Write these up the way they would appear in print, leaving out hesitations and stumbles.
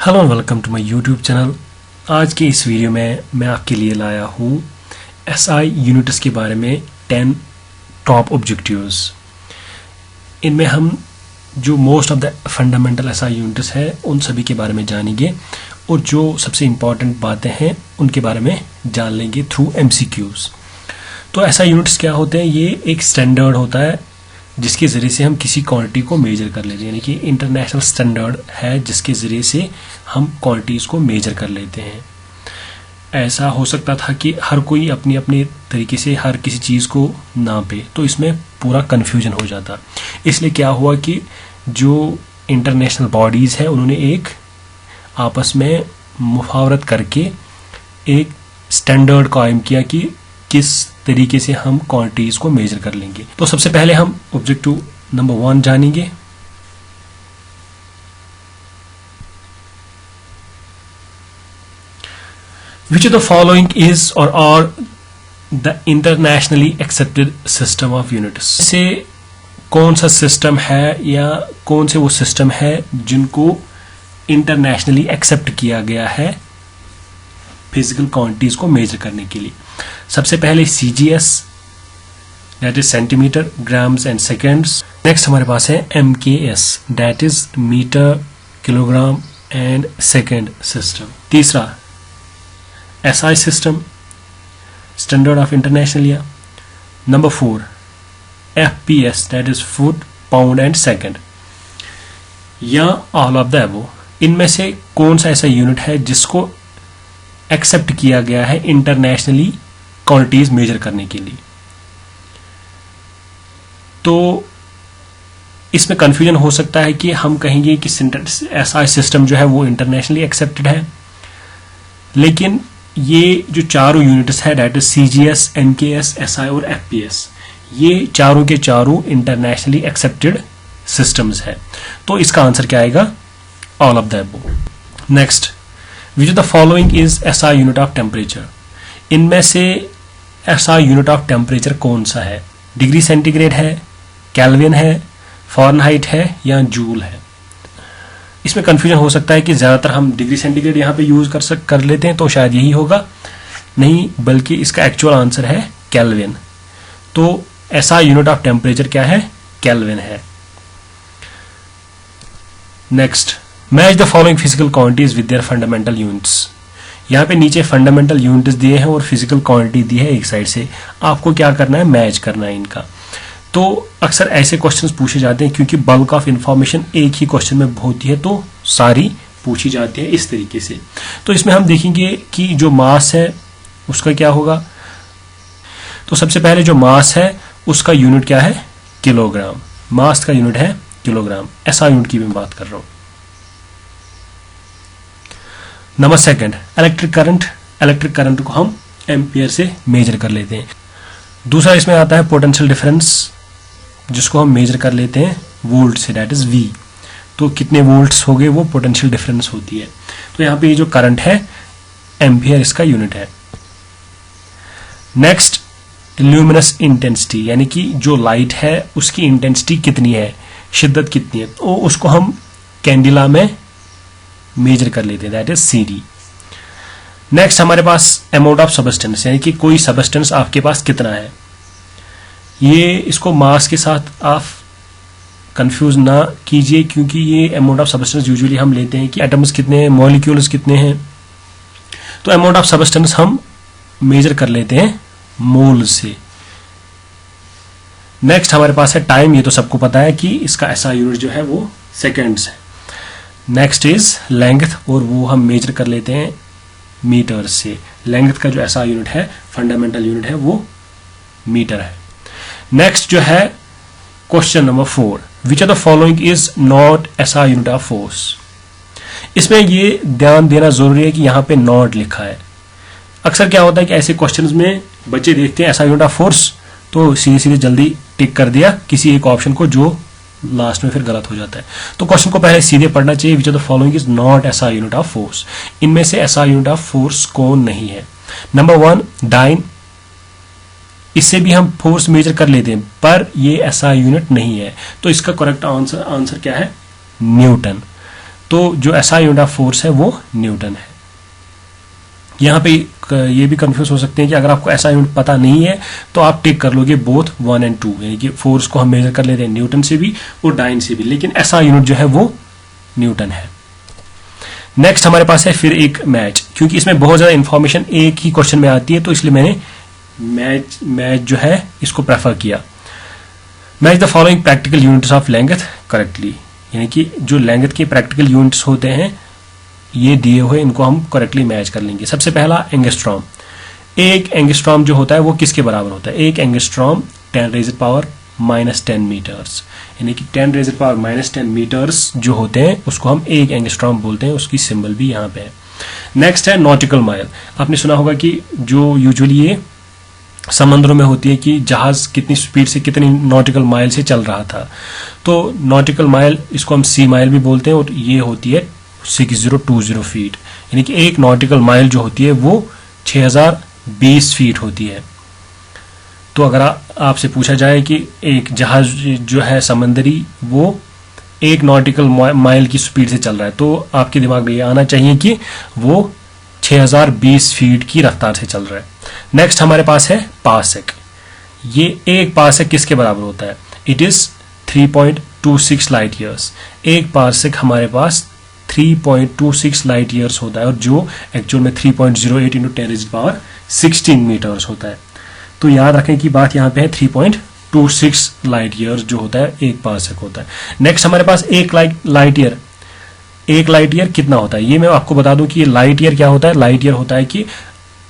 Hello and welcome to my YouTube channel. आज के इस वीडियो में मैं आपके लिए लाया हूँ एसआई यूनिट्स के बारे में 10 टॉप ऑब्जेक्टिव्स। इनमें हम जो most of the fundamental SI units है उन सभी के बारे में जानेंगे और जो सबसे इम्पॉर्टेंट बातें हैं उनके बारे में जान लेंगे थ्रू एमसीक्यूज। तो एसआई यूनिट्स क्या होते हैं? ये एक स्टैंडर्ड होता है जिसके ज़रिए से हम किसी क्वांटिटी को मेजर कर लेते हैं, यानी कि इंटरनेशनल स्टैंडर्ड है जिसके ज़रिए से हम क्वांटिटीज़ को मेजर कर लेते हैं। ऐसा हो सकता था कि हर कोई अपनी अपनी तरीके से हर किसी चीज़ को नापे, तो इसमें पूरा कन्फ्यूजन हो जाता। इसलिए क्या हुआ कि जो इंटरनेशनल बॉडीज़ है उन्होंने एक आपस में मुफावरत करके एक स्टैंडर्ड कायम किया कि किस तरीके से हम क्वांटिटीज को मेजर कर लेंगे। तो सबसे पहले हम ऑब्जेक्टिव नंबर 1 जानेंगे। Which of the following is or are the internationally accepted system of units? से कौन सा सिस्टम है या कौन से वो सिस्टम है जिनको इंटरनेशनली एक्सेप्ट किया गया है फिजिकल क्वांटिटीज को मेजर करने के लिए? सबसे पहले CGS, that is centimetre, grams and seconds. Next हमारे पास है MKS, that is metre, kilogram and second system. तीसरा SI system, standard of international year. Number 4 FPS, that is foot, pound and second, या ऑल ऑफ द अबव। इनमें से कौन सा ऐसा यूनिट है जिसको एक्सेप्ट किया गया है इंटरनेशनली क्वांटिटीज मेजर करने के लिए? तो इसमें कंफ्यूजन हो सकता है कि हम कहेंगे कि SI सिस्टम जो है वो इंटरनेशनली एक्सेप्टेड है, लेकिन ये जो चारों यूनिट्स है that is CGS, MKS, SI और FPS, ये चारों के चारों इंटरनेशनली एक्सेप्टेड सिस्टम्स है। तो इसका आंसर क्या आएगा? All of the above. Next, which of the following is SI unit of temperature? इनमें से SI यूनिट ऑफ टेम्परेचर कौन सा है? डिग्री सेंटीग्रेड है, केल्विन है, फॉरेनहाइट है या जूल है? इसमें कंफ्यूजन हो सकता है कि ज्यादातर हम डिग्री सेंटीग्रेड यहाँ पे यूज कर लेते हैं, तो शायद यही होगा। नहीं, बल्कि इसका एक्चुअल आंसर है केल्विन। तो SI यूनिट ऑफ टेम्परेचर क्या है? केल्विन है। Next, match the following physical quantities with their fundamental units. यहाँ पे नीचे फंडामेंटल यूनिट्स दिए हैं और फिजिकल क्वांटिटी दी है एक साइड से। आपको क्या करना है? मैच करना है इनका। तो अक्सर ऐसे क्वेश्चंस पूछे जाते हैं क्योंकि बल्क ऑफ इंफॉर्मेशन एक ही क्वेश्चन में होती है, तो सारी पूछी जाती है इस तरीके से। तो इसमें हम देखेंगे कि जो मास है उसका क्या होगा। तो सबसे पहले जो मास है उसका यूनिट क्या है? किलोग्राम। मास का यूनिट है किलोग्राम। SI यूनिट की मैं बात कर रहा हूं। Number second, electric current. Electric current को हम एम्पियर से मेजर कर लेते हैं। दूसरा इसमें आता है पोटेंशियल डिफरेंस, जिसको हम मेजर कर लेते हैं वोल्ट से, दैट इज V। तो कितने वोल्ट्स हो गए, वो पोटेंशियल डिफरेंस होती है। तो यहाँ पे ये जो करंट है एम्पियर इसका यूनिट है। नेक्स्ट, ल्यूमिनस इंटेंसिटी, यानी कि जो लाइट है उसकी इंटेंसिटी कितनी है, शिद्दत कितनी है, तो उसको हम कैंडिला में मेजर कर लेते हैं, दैट इज CD। नेक्स्ट हमारे पास अमाउंट ऑफ सबस्टेंस, यानी कि कोई सबस्टेंस आपके पास कितना है। ये इसको मास के साथ आप कंफ्यूज ना कीजिए, क्योंकि ये अमाउंट ऑफ सबस्टेंस यूजुअली हम लेते हैं कि एटम्स कितने हैं, मॉलिक्यूल्स कितने हैं। तो अमाउंट ऑफ सबस्टेंस हम मेजर कर लेते हैं मोल से। नेक्स्ट हमारे पास है टाइम। ये तो सबको पता है कि इसका SI यूनिट जो है वो सेकेंड्स है। नेक्स्ट इज लेंथ, और वो हम मेजर कर लेते हैं मीटर से। लेंथ का जो SI यूनिट है, फंडामेंटल यूनिट है, वो मीटर है। नेक्स्ट जो है question number 4, which of the following is not SI unit of force? इसमें ये ध्यान देना जरूरी है कि यहाँ पे नॉट लिखा है। अक्सर क्या होता है कि ऐसे क्वेश्चंस में बच्चे देखते हैं SI यूनिट ऑफ फोर्स, तो सीधे सीधे जल्दी टिक कर दिया किसी एक ऑप्शन को, जो लास्ट में फिर गलत हो जाता है। तो क्वेश्चन को पहले सीधे पढ़ना चाहिए, which of the following is not SI unit of force. इनमें से SI यूनिट ऑफ फोर्स कौन नहीं है? नंबर 1 डाइन, इससे भी हम फोर्स मेजर कर लेते हैं, पर ये SI यूनिट नहीं है। तो इसका करेक्ट आंसर क्या है? न्यूटन। तो जो SI यूनिट ऑफ फोर्स है वो न्यूटन है। यहाँ पे ये भी कंफ्यूज हो सकते हैं कि अगर आपको SI यूनिट पता नहीं है तो आप टिक कर लोगे बोथ 1 और 2, यानी कि फोर्स को हम मेजर कर लेते हैं न्यूटन से भी और डाइन से भी, लेकिन SI यूनिट जो है वो न्यूटन है। नेक्स्ट हमारे पास है फिर एक मैच, क्योंकि इसमें बहुत ज्यादा इंफॉर्मेशन एक ही क्वेश्चन में आती है तो इसलिए मैंने मैच जो है इसको प्रेफर किया। Match the following practical units of length correctly, यानी कि जो लेंथ के प्रैक्टिकल यूनिट्स होते हैं ये दिए हुए, इनको हम करेक्टली मैच कर लेंगे। सबसे पहला एंगस्ट्रॉम। एक एंगस्ट्रॉम जो होता है वो किसके बराबर होता है? एक एंगस्ट्रॉम 10⁻⁻10 मीटर्स, यानी कि 10⁻⁻10 मीटर्स जो होते हैं उसको हम एक एंगस्ट्रॉम बोलते हैं, उसकी सिंबल भी यहाँ पे है। नेक्स्ट है नॉटिकल माइल। आपने सुना होगा कि जो यूजुअली ये समुद्रों में होती है कि जहाज कितनी स्पीड से कितनी नॉटिकल माइल से चल रहा था, तो नॉटिकल माइल इसको हम सी माइल भी बोलते हैं, और ये होती है 6020 फीट, यानी कि एक नॉटिकल माइल जो होती है वो 6020 फीट होती है। तो अगर आपसे पूछा जाए कि एक जहाज जो है समंदरी वो एक नॉटिकल माइल की स्पीड से चल रहा है, तो आपके दिमाग में ये आना चाहिए कि वो 6020 फीट की रफ्तार से चल रहा है। नेक्स्ट हमारे पास है पार्सेक। ये एक पार्सेक किसके बराबर होता है? It is 3.26 light years. एक पार्सेक हमारे पास 3.26 लाइट ईयर्स होता है, और जो एक्चुअल में 3.08 इंटू 10⁻16 मीटर्स होता है। तो याद रखें कि बात यहाँ पे है 3.26 लाइट ईयर्स जो होता है एक पार्सेक होता है। नेक्स्ट हमारे पास एक लाइट ईयर। एक लाइट ईयर कितना होता है ये मैं आपको बता दूं कि ये लाइट ईयर क्या होता है। लाइट ईयर होता है कि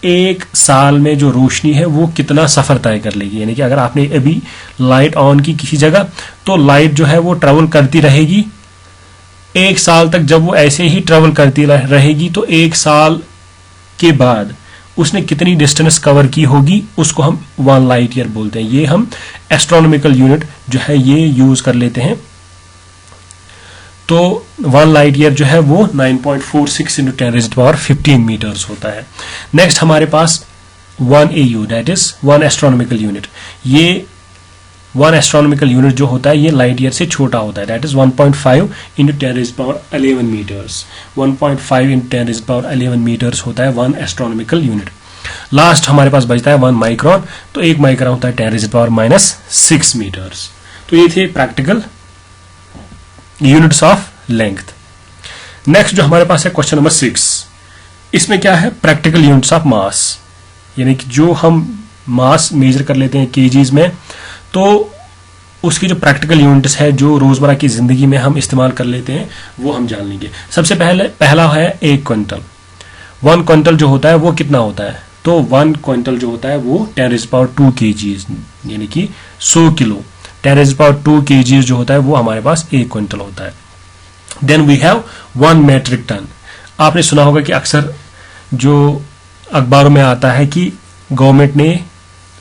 एक साल में जो रोशनी है वो कितना सफर तय कर लेगी, यानी कि अगर आपने अभी लाइट ऑन की किसी जगह तो लाइट जो है वो ट्रेवल करती रहेगी एक साल तक। जब वो ऐसे ही ट्रेवल करती रहेगी तो एक साल के बाद उसने कितनी डिस्टेंस कवर की होगी उसको हम 1 लाइट ईयर बोलते हैं। ये हम एस्ट्रोनॉमिकल यूनिट जो है ये यूज कर लेते हैं। तो 1 लाइट ईयर जो है वो 9.46 इंटू 10⁻15 मीटर्स होता है। नेक्स्ट हमारे पास 1 AU that is 1 astronomical unit. ये 1 एस्ट्रोनॉमिकल यूनिट जो होता है ये लाइट ईयर से छोटा होता है, that is 1.5 into 10⁻11 metres. 1.5 into 10⁻11 metres होता है 1 एस्ट्रोनॉमिकल यूनिट। लास्ट हमारे पास बचता है 1 माइक्रोन। तो 1 माइक्रोन होता है 10⁻6 मीटर्स। तो ये थे practical units of length. Next जो हमारे पास है क्वेश्चन नंबर 6, इसमें क्या है? प्रैक्टिकल यूनिट्स ऑफ मास, यानी कि जो हम मास मेजर कर लेते हैं केजीज में, तो उसकी जो प्रैक्टिकल यूनिट्स है जो रोजमर्रा की जिंदगी में हम इस्तेमाल कर लेते हैं वो हम जान लेंगे। सबसे पहला है 1 क्विंटल। 1 क्विंटल जो होता है वो कितना होता है? तो 1 क्विंटल जो होता है वो 10⁻2 kgs, यानी कि 100 किलो। 10⁻2 kgs जो होता है वो हमारे पास 1 क्विंटल होता है। Then we have 1 metric ton. आपने सुना होगा कि अक्सर जो अखबारों में आता है कि गवर्नमेंट ने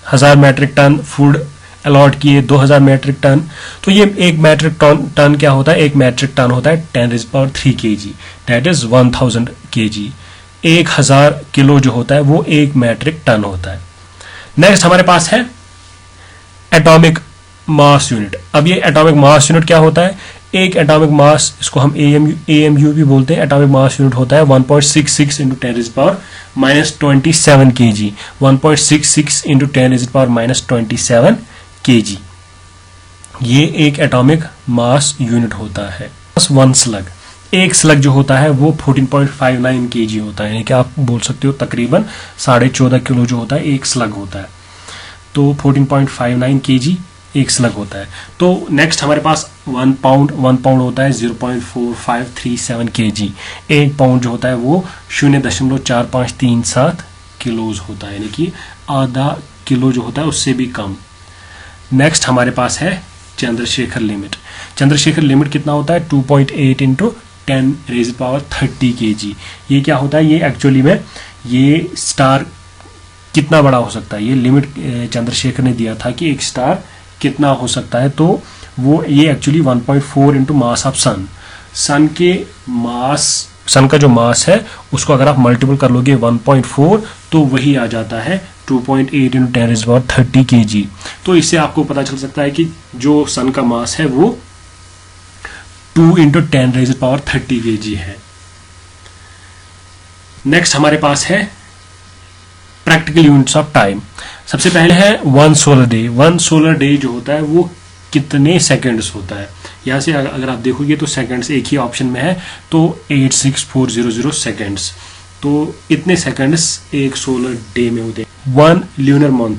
1000 मेट्रिक टन फूड अलॉट किए, 2000 मेट्रिक टन। तो ये एक मेट्रिक टन क्या होता है? एक मेट्रिक टन होता है 10⁻3 kg, that is 1000 kg। 1000 kilo जो होता है वो एक मेट्रिक टन होता है। नेक्स्ट हमारे पास है एटॉमिक मास यूनिट। अब ये एटॉमिक मास यूनिट क्या होता है? एक एटॉमिक मास, इसको हम AMU भी बोलते हैं, एटॉमिक मास यूनिट होता है 1.66 इंटू 10⁻27 kg। 1.66 इंटू 10⁻27 kg ये एक एटॉमिक मास यूनिट होता है। 1 स्लग, एक स्लग जो होता है वो 14.59 kg होता है, यानी कि आप बोल सकते हो तकरीबन 14.5 किलो जो होता है एक स्लग होता है। तो 14.59 kg एक स्लग होता है। तो नेक्स्ट हमारे पास 1 पाउंड होता है 0.4537 kg। 1 पाउंड जो होता है वो 0.4537 किलोज होता है, यानी कि आधा किलो जो होता है उससे भी कम। नेक्स्ट हमारे पास है चंद्रशेखर लिमिट। चंद्रशेखर लिमिट कितना होता है? 2.8 इंटू 10⁻30 kg। ये क्या होता है? ये एक्चुअली में ये स्टार कितना बड़ा हो सकता है, ये लिमिट चंद्रशेखर ने दिया था कि एक स्टार कितना हो सकता है। तो वो ये एक्चुअली 1.4 इंटू मास ऑफ सन। सन का जो मास है उसको अगर आप मल्टीपल कर लोगे 1.4 तो वही आ जाता है 2.8 इंटू 10⁻30 kg। तो इससे आपको पता चल सकता है कि जो सन का मास है वो 2 इंटू 10⁻30 kg है। नेक्स्ट हमारे पास है प्रैक्टिकल यूनिट्स ऑफ टाइम। सबसे पहले है 1 सोलर डे। 1 सोलर डे जो होता है वो कितने सेकंड्स होता है। यहाँ से अगर आप देखोगे तो सेकंड्स एक ही ऑप्शन में है, तो 86400 सेकंड्स। तो इतने सेकंड्स एक सोलर डे में होते हैं। 1 ल्यूनर मंथ,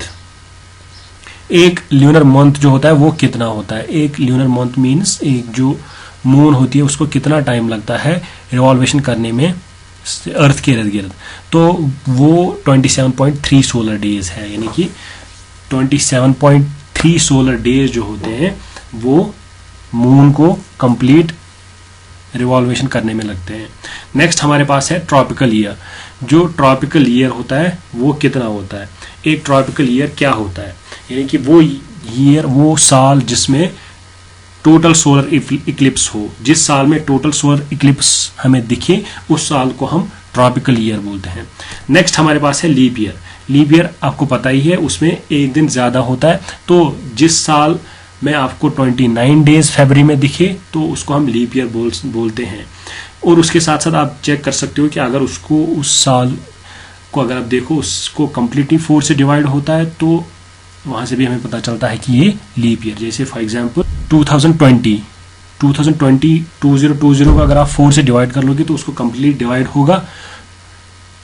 एक ल्यूनर मंथ जो होता है वो कितना होता है। एक ल्यूनर मंथ मीन्स एक जो मून होती है उसको कितना टाइम लगता है रिवॉल्वेशन करने में अर्थ के इर्द गिर्द। तो वो 27.3 सोलर डेज है, यानी कि 27.3 सोलर डेज जो होते हैं वो मून को कंप्लीट रिवॉल्वेशन करने में लगते हैं। नेक्स्ट हमारे पास है ट्रॉपिकल ईयर। जो ट्रॉपिकल ईयर होता है वो कितना होता है। एक ट्रॉपिकल ईयर क्या होता है, यानी कि वो ईयर, वो साल जिसमें टोटल सोलर इक्लिप्स हो। जिस साल में टोटल सोलर इक्लिप्स हमें दिखे उस साल को हम ट्रॉपिकल ईयर बोलते हैं। नेक्स्ट हमारे पास है लीप ईयर। लीप ईयर आपको पता ही है, उसमें एक दिन ज्यादा होता है। तो जिस साल में आपको 29 डेज फरवरी में दिखे तो उसको हम लीप ईयर बोलते हैं। और उसके साथ साथ आप चेक कर सकते हो कि अगर उसको उस साल को अगर आप देखो उसको कंप्लीटली 4 से डिवाइड होता है तो वहां से भी हमें पता चलता है कि ये लीप ईयर। जैसे फॉर एग्जांपल 2020 2020 को अगर आप 4 से डिवाइड कर लोगे तो उसको कंप्लीट डिवाइड होगा।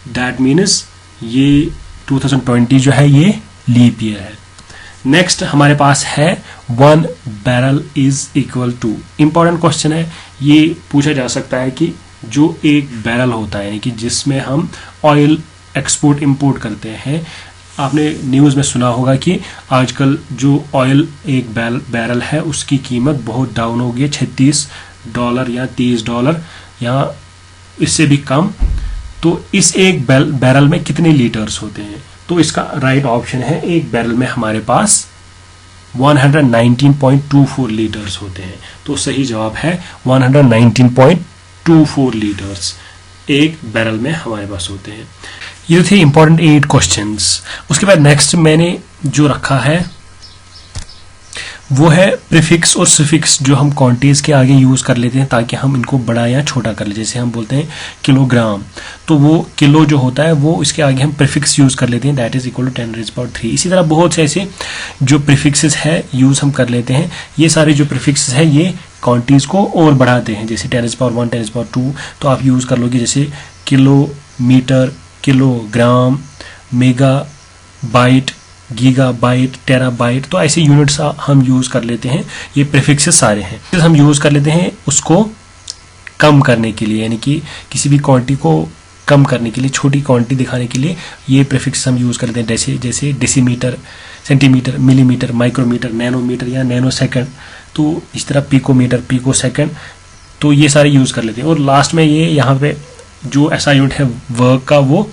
दैट मीन्स ये 2020 जो है ये लीप ईयर है। नेक्स्ट हमारे पास है 1 barrel is equal to. Important question है, ये पूछा जा सकता है कि जो एक बैरल होता है, यानी कि जिसमें हम ऑयल एक्सपोर्ट इंपोर्ट करते हैं। आपने न्यूज़ में सुना होगा कि आजकल जो ऑयल एक बैरल है उसकी कीमत बहुत डाउन हो गई है, $36 या $30 या इससे भी कम। तो इस एक बैरल में कितने लीटर्स होते हैं। तो इसका राइट ऑप्शन है, एक बैरल में हमारे पास 119.24 लीटर्स होते हैं। तो सही जवाब है 119.24 लीटर्स एक बैरल में हमारे पास होते हैं। ये थे इंपॉर्टेंट 8 क्वेश्चंस। उसके बाद नेक्स्ट मैंने जो रखा है वो है प्रीफिक्स और सफिक्स, जो हम क्वांटिटीज के आगे यूज कर लेते हैं ताकि हम इनको बड़ा या छोटा कर ले। जैसे हम बोलते हैं किलोग्राम, तो वो किलो जो होता है वो इसके आगे हम प्रीफिक्स यूज कर लेते हैं, दैट इज इक्वल टू 10⁻3। इसी तरह बहुत से ऐसे जो प्रीफिक्सेस है यूज हम कर लेते हैं। ये सारे जो प्रीफिक्सेस है ये क्वांटिटीज को और बढ़ाते हैं। जैसे 10⁻1 10⁻2 तो आप यूज कर लोगे, जैसे kilometre, kilogram, mega bite, gigabyte, terabyte. तो ऐसे यूनिट्स हम यूज कर लेते हैं। ये प्रीफिक्सेस सारे हैं हम यूज कर लेते हैं उसको कम करने के लिए, यानी कि किसी भी क्वांटिटी को कम करने के लिए, छोटी क्वांटिटी दिखाने के लिए ये प्रीफिक्स हम यूज करते हैं। जैसे decimetre, centimetre, millimetre, micrometre, nanometre या नैनो सेकंड। तो इस तरह पिकोमीटर, पिको सेकंड, तो ये सारे यूज कर लेते हैं। और लास्ट में ये यहाँ पे जो ऐसा यूनिट है वर्क का वो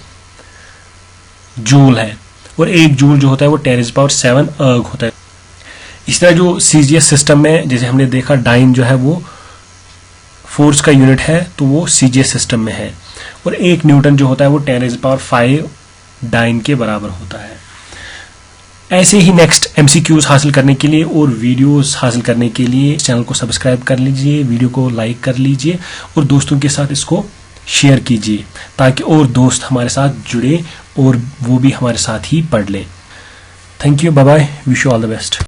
जूल है, और एक जूल जो होता है वो 10⁻7 अर्ग होता है। इस तरह जो सीजीएस सिस्टम में जैसे हमने देखा डाइन जो है वो फोर्स का यूनिट है, तो वो सीजीएस सिस्टम में है। और एक न्यूटन जो होता है वो 10⁻5 डाइन के बराबर होता है। ऐसे ही नेक्स्ट एमसीक्यूज हासिल करने के लिए और वीडियोस हासिल करने के लिए चैनल को सब्सक्राइब कर लीजिए, वीडियो को लाइक कर लीजिए और दोस्तों के साथ इसको शेयर कीजिए ताकि और दोस्त हमारे साथ जुड़े और वो भी हमारे साथ ही पढ़ लें। Thank you, bye bye, wish you all the best.